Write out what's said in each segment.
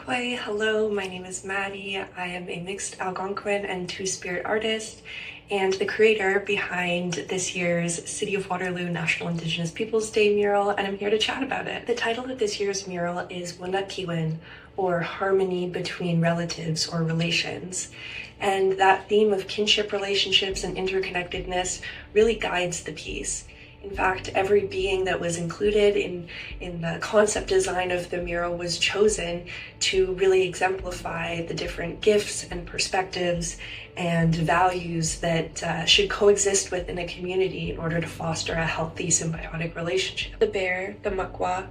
Hello, my name is Maddie. I am a mixed Algonquin and Two-Spirit artist and the creator behind this year's City of Waterloo National Indigenous Peoples Day mural, and I'm here to chat about it. The title of this year's mural is wànakìwin, or harmony between relatives or relations. And that theme of kinship relationships and interconnectedness really guides the piece. In fact, every being that was included in the concept design of the mural was chosen to really exemplify the different gifts and perspectives and values that should coexist within a community in order to foster a healthy symbiotic relationship. The bear, the makwa,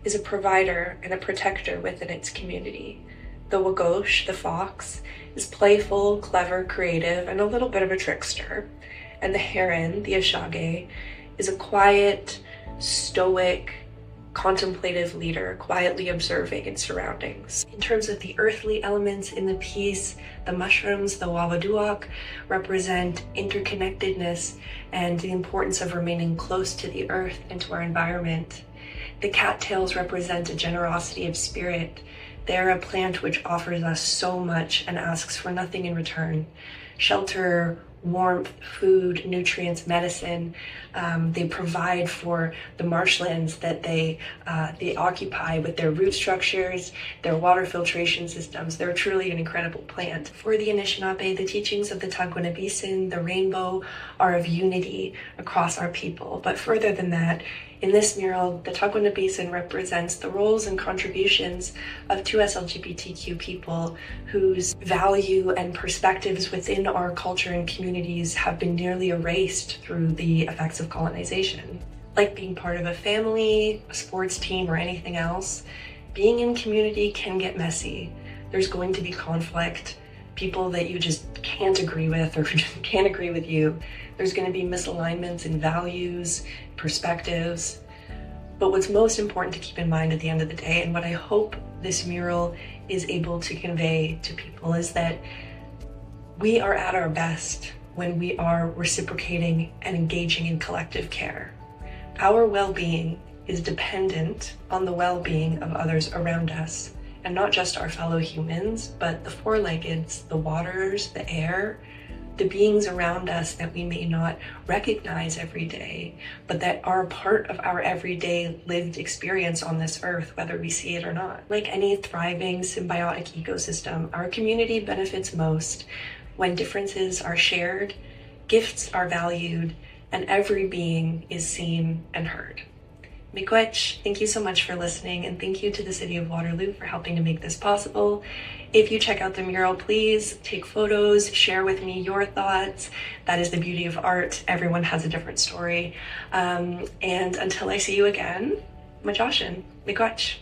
is a provider and a protector within its community. The wagosh, the fox, is playful, clever, creative, and a little bit of a trickster. And the heron, the ashage, is a quiet, stoic, contemplative leader, quietly observing its surroundings. In terms of the earthly elements in the piece, the mushrooms, the wawaduak, represent interconnectedness and the importance of remaining close to the earth and to our environment. The cattails represent a generosity of spirit. They're a plant which offers us so much and asks for nothing in return. Shelter, warmth, food, nutrients, medicine. They provide for the marshlands that they occupy with their root structures, their water filtration systems. They're truly an incredible plant. For the Anishinaabe, the teachings of the Tagwanabisan, the rainbow, are of unity across our people. But further than that, in this mural, the Tagwanabisan represents the roles and contributions of 2S LGBTQ people whose value and perspectives within our culture and communities have been nearly erased through the effects of colonization. Like being part of a family, a sports team, or anything else, being in community can get messy. There's going to be conflict, people that you just can't agree with or just can't agree with you. There's going to be misalignments in values, perspectives. But what's most important to keep in mind at the end of the day, and what I hope this mural is able to convey to people, is that we are at our best when we are reciprocating and engaging in collective care. Our well-being is dependent on the well-being of others around us, and not just our fellow humans, but the four-leggeds, the waters, the air, the beings around us that we may not recognize every day, but that are part of our everyday lived experience on this earth, whether we see it or not. Like any thriving symbiotic ecosystem, our community benefits most when differences are shared, gifts are valued, and every being is seen and heard. Miigwech, thank you so much for listening, and thank you to the City of Waterloo for helping to make this possible. If you check out the mural, please take photos, share with me your thoughts. That is the beauty of art. Everyone has a different story. And until I see you again, Majoshin, Miigwech.